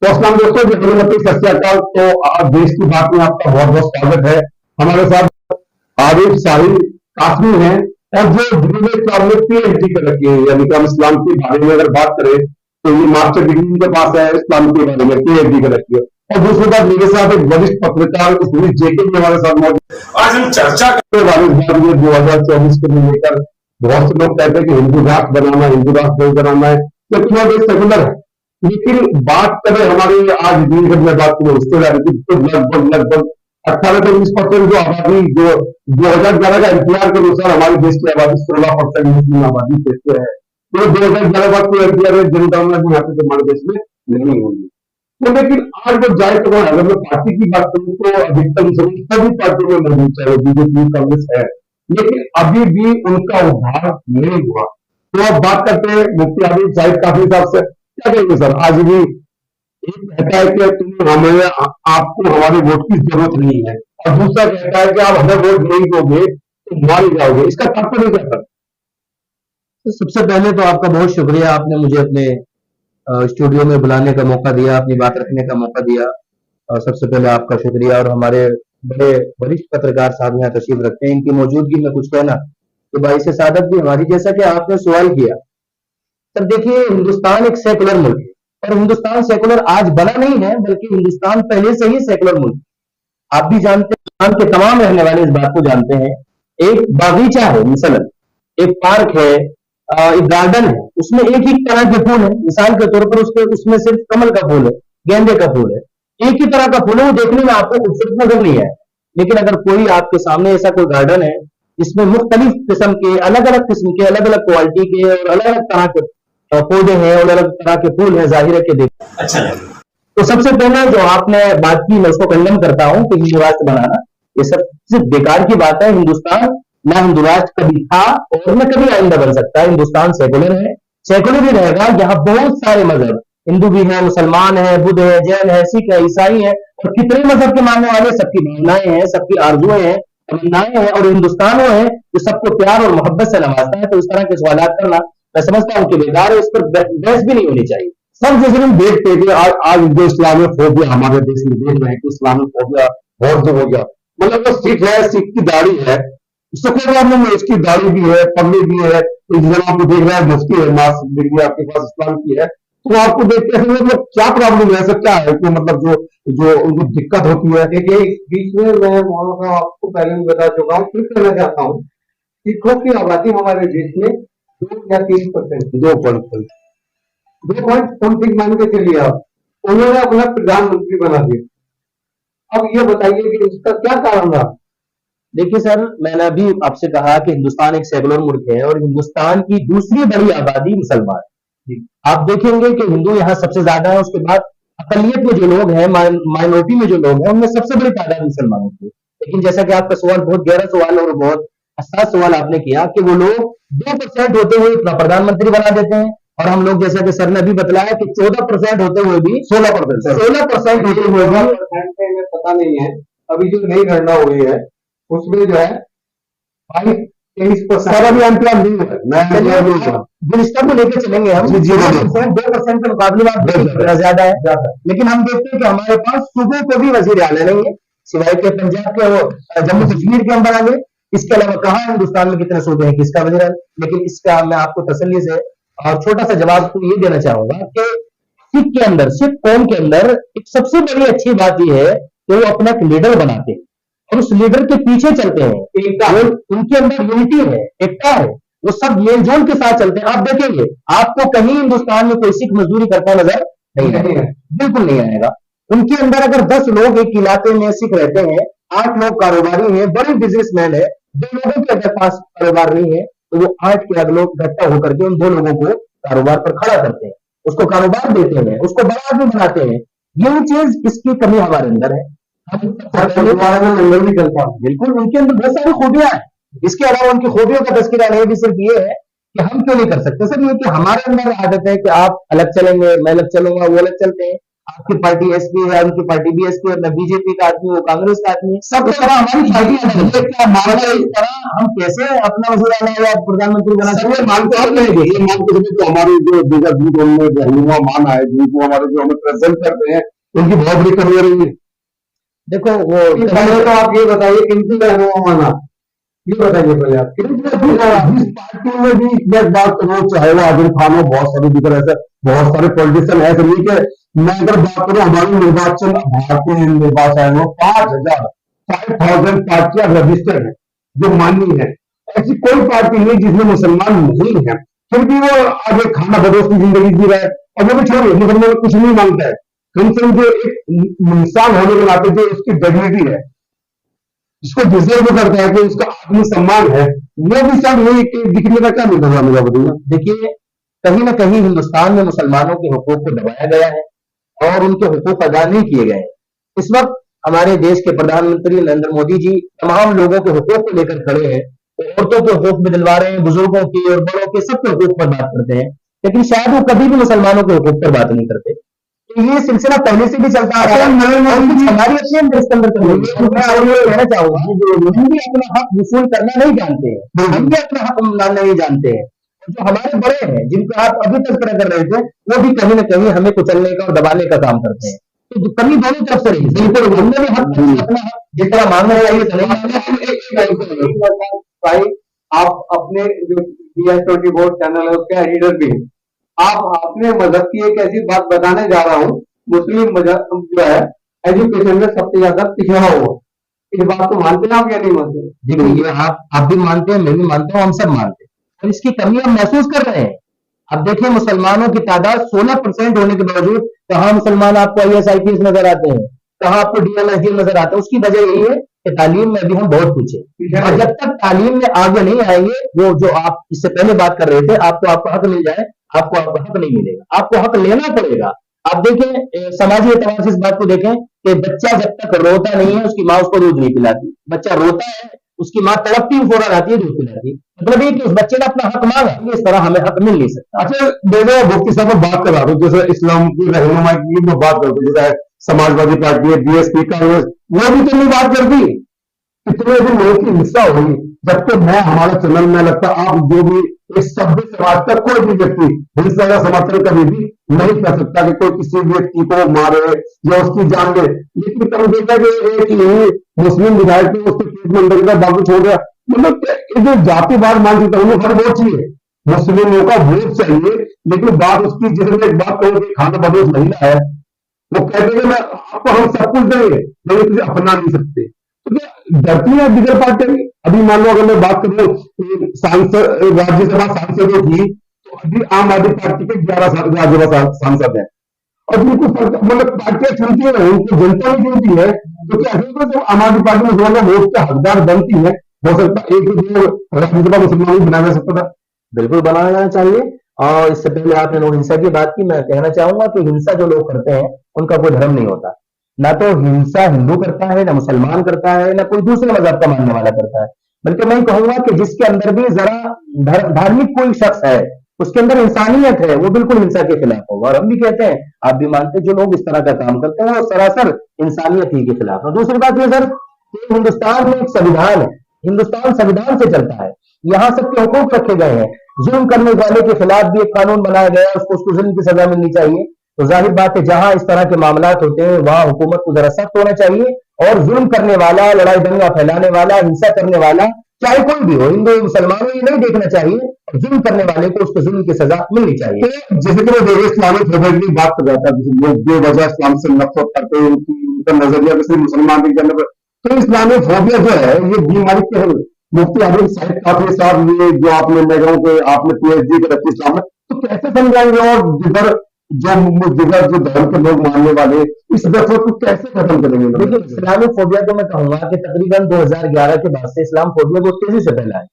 तो अस्सलाम दोस्तों, सत श्री अकाल। तो आज देश की बात में आपका बहुत बहुत स्वागत है। हमारे साथ आरिफ साहिल कासमी हैं, और जो डिग्री इस्लाम में पीएचडी कर रखी है, यानी कि हम इस्लाम के बारे में अगर बात करें तो ये मास्टर डिग्री इनके पास है, इस्लाम के बारे में पीएचडी कर रखी है। और दूसरी बात, मेरे साथ एक वरिष्ठ पत्रकार जेके भी हमारे साथ मौजूद। आज हम चर्चा करने वाले 2024 को लेकर बहुत से लोग कहते हैं कि हिंदू राष्ट्र बनाना, हिंदू राष्ट्र नहीं बनाना है, जबकि हमारा देश सेकुलर है। लेकिन बात करें हमारे आज दिन में बात करें हिस्सेदारी की, तो लगभग लगभग 18 से 20% जो आबादी, जो 2011 का एनपीआर के अनुसार हमारे देश की आबादी 16% मुस्लिम आबादी देश से है। तो 2011 बात को एनपीआर में जनगणना भी यहाँ पे हमारे देश में नहीं होगी। तो लेकिन आज जब जाए तो अगर मैं पार्टी की बात करूं तो अधिकतम सभी पार्टियों में मौजूद, चाहे बीजेपी कांग्रेस है, लेकिन अभी भी उनका उद्धार नहीं हुआ। तो अब बात करते हैं मुफ्ती आबिद साहिब काफी साहब से। क्या कहेंगे सर? आज भी एक कहता है कि तुम हमें, आपको हमारे वोट की जरूरत नहीं है, और दूसरा कहता है कि आप हमें वोट नहीं दोगे तो मार जाओगे। इसका तात्पर्य क्या सर? तो सबसे पहले तो आपका बहुत शुक्रिया, आपने मुझे अपने स्टूडियो में बुलाने का मौका दिया, अपनी बात रखने का मौका दिया। सबसे पहले आपका शुक्रिया। और हमारे बड़े वरिष्ठ पत्रकार साहब यहाँ तशरीफ रखते हैं, इनकी मौजूदगी में कुछ कहना तो बाईस सादत भी हमारी। जैसा कि आपने सवाल किया, सर देखिए, हिंदुस्तान एक सेकुलर मुल्क है, और हिंदुस्तान सेकुलर आज बना नहीं है, बल्कि हिंदुस्तान पहले से ही सेकुलर मुल्क है। आप भी जानते हैं, हिंदुस्तान के तमाम रहने वाले इस बात को जानते हैं। एक बागीचा है, मिसलन एक पार्क है, एक गार्डन है, उसमें एक ही तरह के फूल है। मिसाल के तौर पर उसमें सिर्फ कमल का फूल है, गेंदे का फूल है, एक ही तरह का फूल है, वो देखने में आपको खूबसूरत नजर नहीं है। लेकिन अगर कोई आपके सामने ऐसा कोई गार्डन है जिसमें मुख्तलिफ किस्म के, अलग अलग किस्म के, अलग अलग क्वालिटी के और अलग अलग तरह के पौधे हैं और अलग तरह के फूल हैं, जाहिर है कि देख अच्छा है। तो सबसे पहले जो आपने बात की, मैं उसको कंडेम करता हूं कि हिंदू राष्ट्र बनाना ये सबसे बेकार की बात है। हिंदुस्तान ना हिंदू राष्ट्र कभी था और न कभी आइंदा बन सकता है। हिंदुस्तान सेकुलर है, सेकुलर ही रहेगा। यहाँ बहुत सारे मजहब, हिंदू भी है, मुसलमान है, बुद्ध है, जैन है, सिख है, ईसाई है, और कितने मजहब के मानने वाले, सबकी भावनाएं हैं, सबकी आरजुएं हैं, तमन्नाएं हैं, और हिंदुस्तान वो है जो सबको प्यार और मोहब्बत से नवाजता है। तो इस तरह के सवाल करना मैं समझता हूँ कि बेकार है, इस पर बहस भी नहीं होनी चाहिए। सब जैसे हम देखते हैं कि आज जो इस्लामोफोबिया हमारे देश में देख रहे हैं कि इस्लामोफोबिया बहुत जो हो गया, मतलब वो सिख है, सिख की दाढ़ी है, उससे कोई प्रॉब्लम नहीं, इसकी दाढ़ी भी है, पगड़ी भी है, आपको देख रहा है मुफ्ती है, मास्क डिग्री आपके पास इस्लाम की है, तो आपको देखते हैं मतलब क्या प्रॉब्लम है, ऐसा क्या है कि मतलब जो जो उनको दिक्कत होती है। देखिए, बीच में मैं मौलाना आपको पहले भी बता चुका हूँ, फिर कहना चाहता हूँ, सिखों की आबादी हमारे देश में 2 या 3%, 2 पॉइंट समथिंग मान के चलिए आप, उन्होंने अपना प्रधानमंत्री बना दिया। अब ये बताइए कि इसका क्या कारण रहा? देखिए सर, मैंने अभी आपसे कहा कि हिंदुस्तान एक सेकुलर मुल्क है, और हिंदुस्तान की दूसरी बड़ी आबादी मुसलमान है। आप देखेंगे कि हिंदू यहाँ सबसे ज्यादा है, उसके बाद अकलियत में जो लोग हैं, माइनॉरिटी में जो लोग हैं, उनमें सबसे बड़ी तादाद मुसलमानों की। लेकिन जैसा कि आपका सवाल बहुत गहरा सवाल और बहुत हसास सवाल आपने किया कि वो लोग 2% होते हुए अपना प्रधानमंत्री बना देते हैं, और हम लोग जैसा कि सर ने अभी बताया कि 14% होते हुए भी 16% होते हुए भी पता नहीं है। अभी जो नई गणना हुई है उसमें जो है 22-23% अभी अंतराल नहीं है, मिनिस्टर को लेकर चलेंगे हम। 2% के मुकाबले में ज्यादा है। लेकिन हम देखते हैं कि हमारे पास सूबे को भी वजीर आला नहीं है, सिवाय के पंजाब के, वो जम्मू कश्मीर के हम बनाएंगे। इसके अलावा कहाँ हिंदुस्तान में कितने सूबे हैं, किसका वजीर आला? लेकिन इसका मैं आपको तसल्ली से और छोटा सा जवाब को ये देना चाहूंगा कि सिख के अंदर, सिख कौम के अंदर एक सबसे बड़ी अच्छी बात यह है कि वो अपना एक लीडर बनाते हैं और उस लीडर के पीछे चलते हैं। उनके अंदर यूनिटी है, एकता है, वो सब मेलजोल के साथ चलते हैं। आप देखेंगे, आपको कहीं हिंदुस्तान में कोई सिख मजदूरी करता नजर नहीं आएगा, बिल्कुल नहीं आएगा। उनके अंदर अगर 10 लोग एक इलाके में सिख रहते हैं, 8 लोग कारोबारी हैं, बड़े बिजनेसमैन है, 2 लोगों के अगर पास कारोबार नहीं है, तो वो 8 के अगले लोग इकट्ठा होकर के उन 2 लोगों को कारोबार पर खड़ा करते हैं, उसको कारोबार देते हैं, उसको बड़ा आदमी बनाते हैं। ये चीज, इसकी कमी हमारे अंदर है। अंदर भी चलता है, बिल्कुल उनके अंदर बहुत सारी खूबियां हैं। इसके अलावा उनकी खूबियों का तस्करा नहीं भी सिर्फ ये है कि हम क्यों नहीं कर सकते, सिर्फ ये कि हमारे अंदर आदत है कि आप अलग चलेंगे, मैं अलग चलूंगा, वो अलग चलते हैं। आपकी पार्टी एसपी है, उनकी पार्टी बीएसपी है, मैं बीजेपी का आदमी हूँ, वो कांग्रेस का आदमी है। सब इस तरह हमारी पार्टियां हैं। ये क्या मामला है? इस तरह हम कैसे अपना वजीर आला या प्रधानमंत्री बना सब सकते ये हैं? मानते हैं ये मानते हैं कि हमारे जो दीगर दूध उनमें रहनुमा मान आए जिनको हमारे जो हमें प्रेजेंट करते हैं उनकी बहुत बड़ी कमी हो रही है। देखो वो पहले तो आप ये बताइए किनकी रहनुमा माना, ये बताइए पहले आप जिस पार्टी में भी एक बात करो, चाहे वो आजम खान हो, बहुत सारे दिगर ऐसे बहुत सारे पॉलिटिशियन ऐसे नहीं कि मैं अगर बात करूं हमारी निर्वाचन भारतीय निर्वाचन आयोग में 5,000 पार्टियां रजिस्टर्ड है जो मान्य है। ऐसी कोई पार्टी नहीं जिसमें मुसलमान नहीं है, फिर भी वो आगे खाना बदोश की जिंदगी जी रहा है। और वो भी छोड़िए, मुसलमान कुछ नहीं मांगता है, कम से कम जो एक इंसान होने के नाते जो उसकी डिग्निटी है, जिसको डिजर्व करता है कि उसका आत्मसम्मान है, वो भी सब नहीं दिखने का क्या मतलब है मेरा बताइए। देखिए, कहीं ना कहीं हिंदुस्तान में मुसलमानों के हुकूक को दबाया गया है और उनके हुकूक अदा नहीं किए गए हैं। इस वक्त हमारे देश के प्रधानमंत्री नरेंद्र मोदी जी तमाम लोगों के हुकूक को लेकर खड़े हैं। वो औरतों के हुकूक भी दिलवा रहे हैं, बुजुर्गों की और बड़ों के सबके हुकूक पर बात करते हैं, लेकिन शायद वो कभी भी मुसलमानों के हुकूक पर बात नहीं करते। तो ये सिलसिला पहले से भी चलता आ रहा है और कुछ हमारी अच्छी इसके अंदर कर रही है। मैं और ये कहना चाहूंगा हम भी अपना हक वसूल करना नहीं जानते हैं, हम भी अपना हक मानना नहीं जानते हैं। जो हमारे बड़े हैं जिनको आप अभी तस्करा कर रहे थे, वो भी कहीं ना कहीं हमें कुचलने का और दबाने का काम करते हैं। तो कमी दोनों तरफ से रही। बिल्कुल हमने भी हक अपना हक जिस तरह मांगना चाहिए तो नहीं मांगना। भाई आप अपने जो BS24 चैनल है उसके एडिटर भी हैं। आप अपने मजहब की एक ऐसी बात बताने जा रहा हूँ, मुस्लिम मजहब जो है एजुकेशन में सबसे ज्यादा पिछड़ा हुआ। इस बात को मानते हैं आप या नहीं मानते? देखिए ये आप भी मानते हैं, मैं भी मानता हूँ, हम सब मानते हैं और इसकी कमी हम महसूस कर रहे हैं। अब देखिए मुसलमानों की तादाद 16% होने के बावजूद कहाँ मुसलमान आपको IAS IPS नजर आते हैं, कहाँ आपको DM SDM नजर आते हैं। उसकी वजह यही है कि तालीम में भी हम बहुत पीछे, और जब तक तालीम में आगे नहीं आएंगे, वो जो आप इससे पहले बात कर रहे थे, आपको आपका हक मिल जाए, आपको आपका हक नहीं मिलेगा, आपको हक लेना पड़ेगा। आप देखें समाजी एतबार से इस बात को देखें कि बच्चा जब तक रोता नहीं है उसकी माँ उसको दूध नहीं पिलाती, बच्चा रोता है उसकी माँ तड़पती हुई फौरन आती है दूध पिलाती। मतलब ये कि उस बच्चे ने अपना हक मांगा, इस तरह हमें हक मिल नहीं सकता। अच्छा देखो मुफ्ती साहब मैं बात कर रहा हूँ जैसे इस्लाम की रहनुमाई की मैं बात करता हूँ, जैसे समाजवादी पार्टी है, BSP कांग्रेस, वो भी तो नहीं बात करती। कितने भी लोगों की हिंसा हुई, जब तक मैं हमारे चैनल में लगता आप जो भी इस सभ्य समाज का कोई भी व्यक्ति हिंसा का समर्थन कभी भी नहीं कर सकता कि कोई किसी व्यक्ति को मारे या उसकी जान ले। लेकिन कभी देखा कि एक यही मुस्लिम विधायक ने उसके पेट में अंदर का बाबू छोड़ दिया। मतलब ये जो जातिवाद मानसिकता उन्हें हर वोट चाहिए, मुस्लिमों का वोट चाहिए, लेकिन बात उसकी जिसने एक बात कहो कि खाना बदोश महिला है, वो कहते हैं कि मैं आपको हम सब कुछ देंगे लेकिन तुझे अपना नहीं सकते। तो क्या डरती है दिगर पार्टी? अभी मान लो अगर मैं बात करूं सांसद राज्यसभा सांसदों की, तो अभी आम आदमी पार्टी के 11 राज्यसभा सांसद हैं और जिनको मतलब पार्टियां चुनती है उनको जनता भी चुनती है, तो क्या जो आम आदमी पार्टी में वोट का हकदार बनती है, हो सकता एक दो राज्यसभा मुसलमान बनाया जा सकता था। बिल्कुल बनाया जाना चाहिए। और इससे पहले आपने लोग हिंसा की बात की, मैं कहना चाहूंगा कि हिंसा जो लोग करते हैं उनका कोई धर्म नहीं होता। ना तो हिंसा हिंदू करता है, ना मुसलमान करता है, ना कोई दूसरे मजहब का मानने वाला करता है। बल्कि मैं कहूंगा कि जिसके अंदर भी जरा धार्मिक कोई शख्स है, उसके अंदर इंसानियत है, वो बिल्कुल हिंसा के खिलाफ होगा। और हम भी कहते हैं, आप भी मानते हैं, जो लोग इस तरह का काम करते हैं वो सरासर इंसानियत ही के खिलाफ है। दूसरी बात यह सर कि हिंदुस्तान में एक संविधान है, हिंदुस्तान संविधान से चलता है, यहाँ सबके हुकूक रखे गए हैं। जुल्म करने वाले के खिलाफ भी एक कानून बनाया गया है, उसको जुल्म की सजा मिलनी चाहिए। तो जाहिर बात है जहां इस तरह के मामला होते हैं वहां हुकूमत को जरा सख्त होना चाहिए, और जुल्म करने वाला, लड़ाई दंगा फैलाने वाला, हिंसा करने वाला, चाहे कोई भी हो, हिंदू मुसलमान हो, ये नहीं देखना चाहिए, और जुल्म करने वाले को उसको जुल्म की सजा मिलनी चाहिए। जैसे कि मैं देखिए इस्लामिक फोबिया की बात कर रहा था, लोग बेवजह इस्लाम से नफरत करते हैं, उनका नजरिया किसी मुसलमान के अंदर, तो इस्लामिक फोबिया जो है ये बीमारी क्या है? मुफ्ती आजम साहिब काफी साहब ये जो आपने मैं कहूँ कि आपने PhD कर रखी इस्लाम में, तो कैसे समझाएंगे? और जिधर जो धर्म के लोग मानने वाले इस नफरत को कैसे खत्म करेंगे? देखिए इस्लामिक फोबिया तो मैं कहूंगा कि तकरीबन 2011 के बाद से इस्लाम फोबिया बहुत तेजी से फैला है।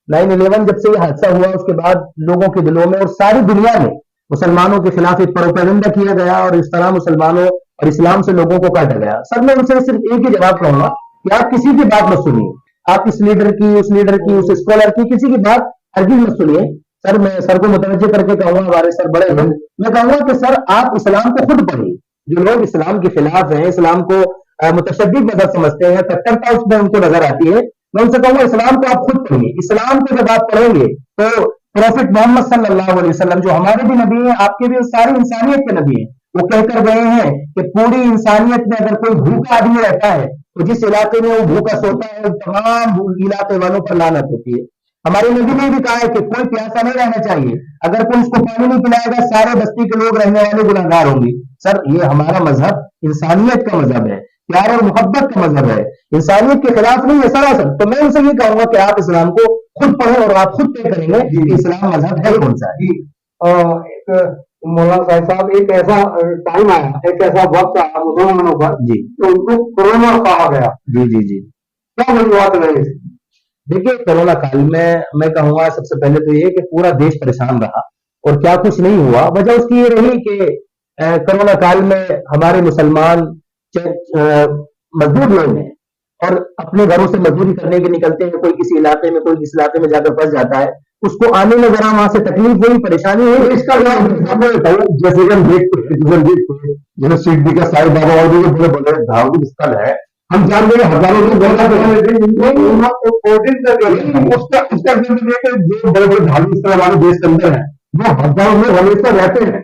9/11 जब से ये हादसा हुआ उसके बाद लोगों के दिलों में और सारी दुनिया में मुसलमानों के खिलाफ एक प्रोपेगेंडा किया गया, और इस तरह मुसलमानों और इस्लाम से लोगों को काटा गया। सर मैं उनसे सिर्फ एक ही जवाब कहूंगा कि आप किसी की बात मत सुनिए, आप इस लीडर की, उस लीडर की, उस स्कॉलर की, किसी की बात हरगिज मत सुनिए। सर मैं सर को मुतवज्जो करके कहूंगा, हमारे सर बड़े हैं, मैं कहूंगा कि सर आप इस्लाम को खुद पढ़िए, जो लोग इस्लाम के खिलाफ हैं, इस्लाम को मुतशद्दिद मजहब समझते हैं, कट्टरता उसमें उनको नजर आती है, मैं उनसे कहूंगा इस्लाम को आप खुद पढ़िए। इस्लाम को जब आप पढ़ेंगे तो प्रॉफिट मोहम्मद सल्लल्लाहु अलैहि वसल्लम जो हमारे भी नबी हैं, आपके भी, सारी इंसानियत के नबी हैं, वो कहकर गए हैं कि पूरी इंसानियत में अगर कोई भूखा आदमी रहता है तो जिस इलाके में वो भूखा सोता है तमाम इलाके वालों पर लानत होती है। हमारे नबी ने भी कहा है कि कोई प्यासा नहीं रहना चाहिए, अगर कोई उसको पानी नहीं पिलाएगा सारे बस्ती के लोग रहने वाले गुनहगार होंगे। सर ये हमारा मजहब इंसानियत का मजहब है, प्यार और मोहब्बत का मजहब है, इंसानियत के खिलाफ नहीं है सरासर। तो मैं उनसे ये कहूंगा कि आप इस्लाम को खुद पढ़ो और आप खुद तय करेंगे कि इस्लाम मजहब है कौन सा है। एक मौलाना साहब, एक ऐसा टाइम आया, एक ऐसा वक्त आया मुसलमानों पर जी तो उनको कोरोना कहा गया। जी जी जी क्या वजूहत रही? देखिए कोरोना काल में मैं कहूंगा सबसे पहले तो ये कि पूरा देश परेशान रहा और क्या कुछ नहीं हुआ। वजह उसकी ये रही कि कोरोना काल में हमारे मुसलमान मजदूर लोग हैं और अपने घरों से मजदूरी करने के निकलते हैं, कोई किसी इलाके में, कोई किसी इलाके में जाकर फंस जाता है, उसको आने में जरा वहां से तकलीफ हुई, परेशानी हुई। इसका जैसे कि हम देखते जैसे शिरडी का साईं बाबा और भी बड़े बड़े धार्मिक स्थल है, हम जानते हैं हजारों लोग उसका जो बड़े बड़े धार्मिक स्थल हमारे देश के अंदर है वो हजारों लोग हमेशा रहते हैं।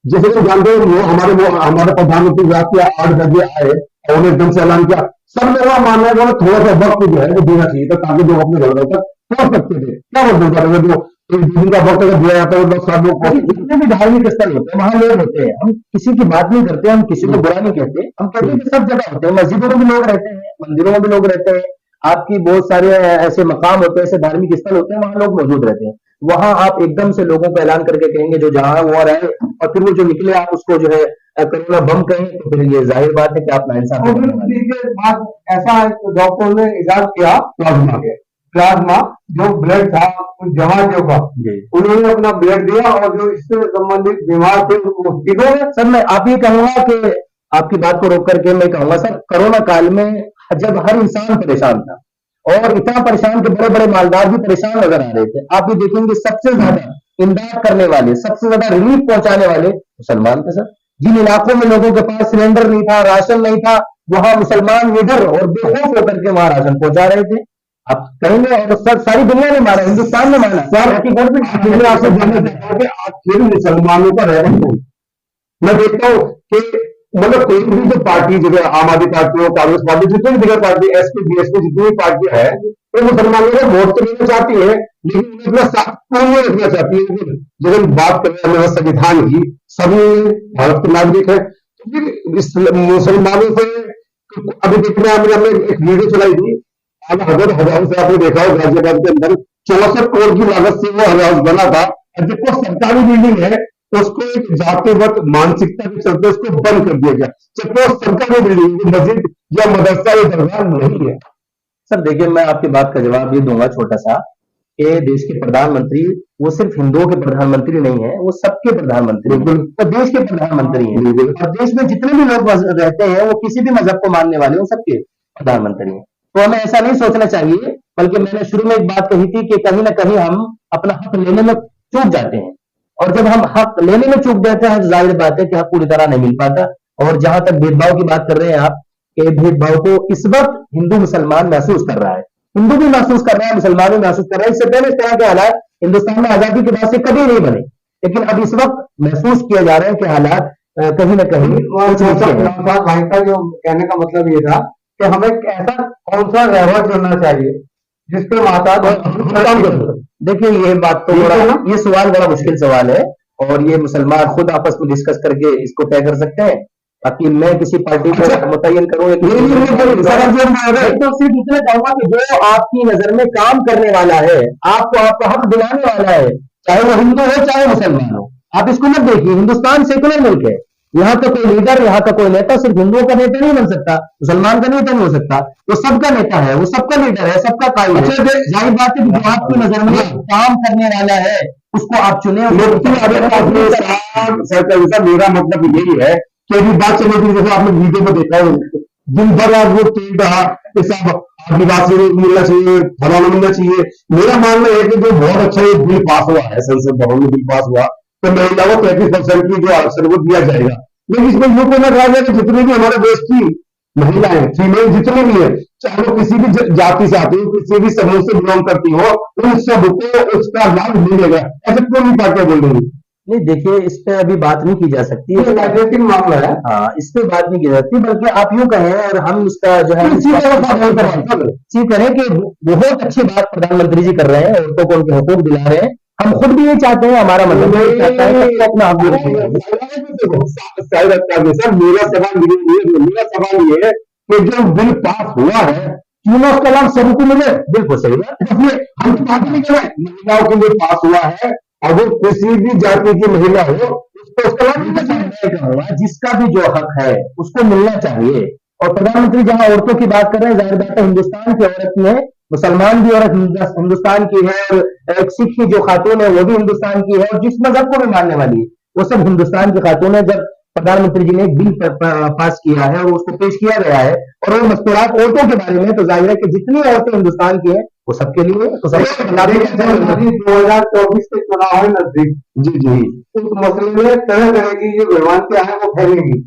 जैसे कि जानते हैं वो हमारे प्रधानमंत्री रात के 8 बजे आए और उन्हें एकदम से ऐलान किया। सब मेरा मानना है कि थोड़ा सा वक्त जो है वो देना चाहिए था ताकि लोग अपने घरों तक पहुंच सकते थे। क्या बोलते हैं जो एक दिन का वक्त अगर दिया जाता है लोग सब लोग जितने भी धार्मिक स्थल होते हैं वहां लोग होते हैं, हम किसी की बात नहीं करते, हम किसी को बुरा नहीं कहते, हम कहते हैं कि सब जगह होते हैं, मस्जिदों में भी लोग रहते हैं, मंदिरों में भी लोग रहते हैं, आपकी बहुत सारे ऐसे मकाम होते हैं, ऐसे धार्मिक स्थल होते हैं, वहां लोग मौजूद रहते हैं। वहां आप एकदम से लोगों को ऐलान करके कहेंगे जो जहां है वो रहे और फिर वो जो निकले आप उसको जो है कोरोना बम कहें तो फिर ये जाहिर बात है कि आप नाइंसाफ ऐसा डॉक्टर ने इजाद किया प्लाज्मा जो ब्लड था जमातियों का, उन्होंने अपना ब्लड दिया और जो इससे संबंधित बीमार थे उनको ठीक हो गए। सर मैं आप ये कहूंगा कि आपकी बात को रोक करके मैं कहूंगा सर कोरोना काल में जब हर इंसान परेशान था और इतना परेशान कि बड़े बड़े मालदार भी परेशान नजर आ रहे थे, आप भी देखेंगे सबसे ज्यादा इमदाद करने वाले, सबसे ज्यादा रिलीफ पहुंचाने वाले मुसलमान थे सर। जिन इलाकों में लोगों के पास सिलेंडर नहीं था, राशन नहीं था, वहां मुसलमान निडर और बेखौफ होकर के वहां राशन पहुंचा रहे थे। आप कहेंगे और सारी दुनिया ने माना, हिंदुस्तान ने माना सर की गवर्नमेंट आपसे जानना चाहता कि आखिर मुसलमानों का रहना कौन। मैं देखता हूँ कि मतलब कोई भी जो पार्टी जैसे आम आदमी पार्टी हो, कांग्रेस पार्टी, जितनी भी जगह पार्टी, एसपी बीएसपी जितनी भी पार्टियां है वो मुसलमानों को वोट तो लेना चाहती है लेकिन उन्हें अपना साथ पूर्ण रखना चाहती है। जब हम बात कर रहे हैं संविधान की, सभी भारत के नागरिक है, तो फिर मुसलमानों से अभी देखना हमने एक वीडियो चलाई थी हजरत हजारों से, आपने देखा हो गाजियाबाद के अंदर 64 करोड़ की लागत से वो हज हाउस बना था और जब वो सरकारी बिल्डिंग है तो उसको एक जातिगत मानसिकता के चलते उसको बंद कर दिया गया, जबकि वो सरकारी बिल्डिंग मस्जिद या मदरसा या दरगाह नहीं है। सर देखिए मैं आपकी बात का जवाब ये दूंगा छोटा सा कि देश के प्रधानमंत्री वो सिर्फ हिंदुओं के प्रधानमंत्री नहीं है, वो सबके प्रधानमंत्री हैं, वो देश के प्रधानमंत्री हैं और देश में जितने भी लोग रहते हैं वो किसी भी मजहब को मानने वाले वो सबके प्रधानमंत्री हैं। तो हमें ऐसा नहीं सोचना चाहिए, बल्कि मैंने शुरू में एक बात कही थी कि कहीं ना कहीं हम अपना हक लेने में चूक जाते हैं और जब हम हक लेने में चूक जाते हैं तो जाहिर बात है कि हक पूरी तरह नहीं मिल पाता। और जहां तक भेदभाव की बात कर रहे हैं आप, कि भेदभाव को इस वक्त हिंदू मुसलमान महसूस कर रहा है, हिंदू भी महसूस कर रहा है, मुसलमान भी महसूस कर रहा है। इससे पहले इस तरह के हालात हिंदुस्तान में आजादी के बाद से कभी नहीं बने, लेकिन अब इस वक्त महसूस किया जा रहा है कि हालात कहीं ना कहीं भाई का जो कहने का मतलब ये था कि हमें ऐसा कौन सा व्यवहार चुनना चाहिए जिसके माता। देखिए ये बात तो ये सवाल बड़ा मुश्किल सवाल है और ये मुसलमान खुद आपस में डिस्कस करके इसको तय कर सकते हैं। बाकी मैं किसी पार्टी को मुतय्यन करूं तो सिर्फ इतना कहूंगा कि जो आपकी नजर में काम करने वाला है, आपको आपका हक दिलाने वाला है, चाहे वो हिंदू हो चाहे मुसलमान हो, आप इसको मत देखिए। हिंदुस्तान सेकुलर मुल्क है, यहाँ का कोई लीडर, यहाँ का कोई नेता सिर्फ हिंदुओं का नेता नहीं बन सकता, मुसलमान का नेता नहीं हो सकता, वो सबका नेता है, वो सबका लीडर है, सबका कायम है। जाहिर बात है जो आपकी नजर में काम करने वाला है उसको आप चुने। मेरा मतलब यही है कि अभी बात चली थी, जैसे आपने वीडियो में देखा हो दिन भर आज वो चल रहा कि सब आदिवासी मिलना चाहिए, फलाना मिलना चाहिए। मेरा मानना है कि जो बहुत अच्छा ये बिल पास हुआ है, संसद भवन में बिल पास हुआ तो महिलाओं को 35% की जो आरक्षण वो दिया जाएगा, लेकिन इसमें यूं को ना कहा जाए कि जितने भी हमारे देश की महिलाएं फीमेल जितने भी है, चाहे वो किसी भी जाति से आती हो, किसी भी समूह से बिलोंग करती हो, उन सबको उसका लाभ मिलेगा। ऐसे क्यों नहीं पार्टियां बोल रही? नहीं देखिए, इस पे अभी बात नहीं की जा सकती ये राजनीतिक मामला है। हाँ, इस पे बात नहीं की जा सकती, बल्कि आप यूं कहें और हम इसका जो है सी करें कि बहुत अच्छी बात प्रधानमंत्री जी कर रहे हैं, औरतों को उनके हकूक दिला रहे हैं। हम खुद भी ये चाहते हैं, हमारा मतलब भी ये चाहता है कि अपना हक भी रखें। सर मेरा सवाल ये है कि जो बिल पास हुआ है, क्यों ना उसका लाभ सबको मिले? बिल्कुल सही बात। इसलिए हम तो बात नहीं कर रहे, महिलाओं के लिए पास हुआ है, अगर किसी भी जाति की महिला हो उसको उसका लाभ मिलना चाहिए। मैं कहूंगा जिसका भी जो हक है उसको मिलना चाहिए। और प्रधानमंत्री जहां औरतों की बात कर रहे हैं, जाहिर बात है हिंदुस्तान की औरत में मुसलमान भी औरत हिंदुस्तान की है, और एक सिख की जो खातून है वो भी हिंदुस्तान की है, और जिस मजहब को भी मानने वाली है वो सब हिंदुस्तान की खातून है। जब प्रधानमंत्री जी ने एक बिल पास किया है और उसको पेश किया गया है, और वो मस्तूरात औरतों के बारे में, तो जाहिर है कि जितनी औरतें हिंदुस्तान की हैं वो सबके लिए है। तो सबको 2024 के चुनाव है नजदीक। जी जी, उस मसले में तरह तरह की जो भ्रांतियां हैं वो फैलेंगी।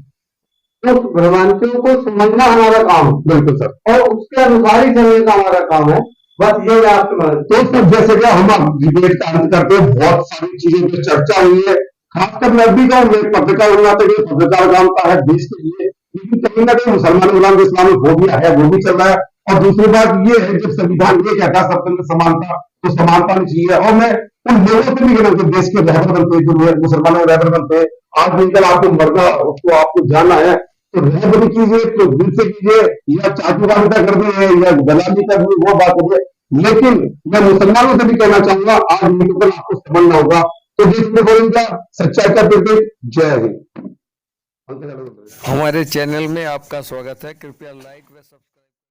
उस भ्रांतियों को समझना हमारा काम है। बिल्कुल सर। और उसके अनुसार ही चलने का हमारा काम है। बस ये आपसे मदद। तो सर जैसे कि हम डिबेट का अंत करते हैं, बहुत सारी चीजों पर चर्चा हुई है, खासकर मैं भी कहूँ एक पत्रकार बनना तो पत्रकार काम का है देश के लिए, लेकिन कहीं ना कहीं मुसलमान गुलाम इस्लामिक फोबिया है, वो भी चल रहा है। और दूसरी बात ये है, जब संविधान ये कहता है सबके अंदर समानता, तो समानता नहीं चाहिए। और मैं उन लोगों से भी कहना देश के रहबर बनते जो मुसलमानों रहबर बनते, आज दिनकल आपको मरना, उसको आपको जाना है तो रहबरी कीजिए, तो दिल से कीजिए, या चाटुकारिता कर दी या दलाली कर दी, वो बात होगी। लेकिन मैं मुसलमानों से भी कहना चाहूंगा, आज निकल आपको समझना होगा। तो जिस में बोलूंगा सच्चाई का प्रतीक, जय हिंद। हमारे चैनल में आपका स्वागत है। कृपया लाइक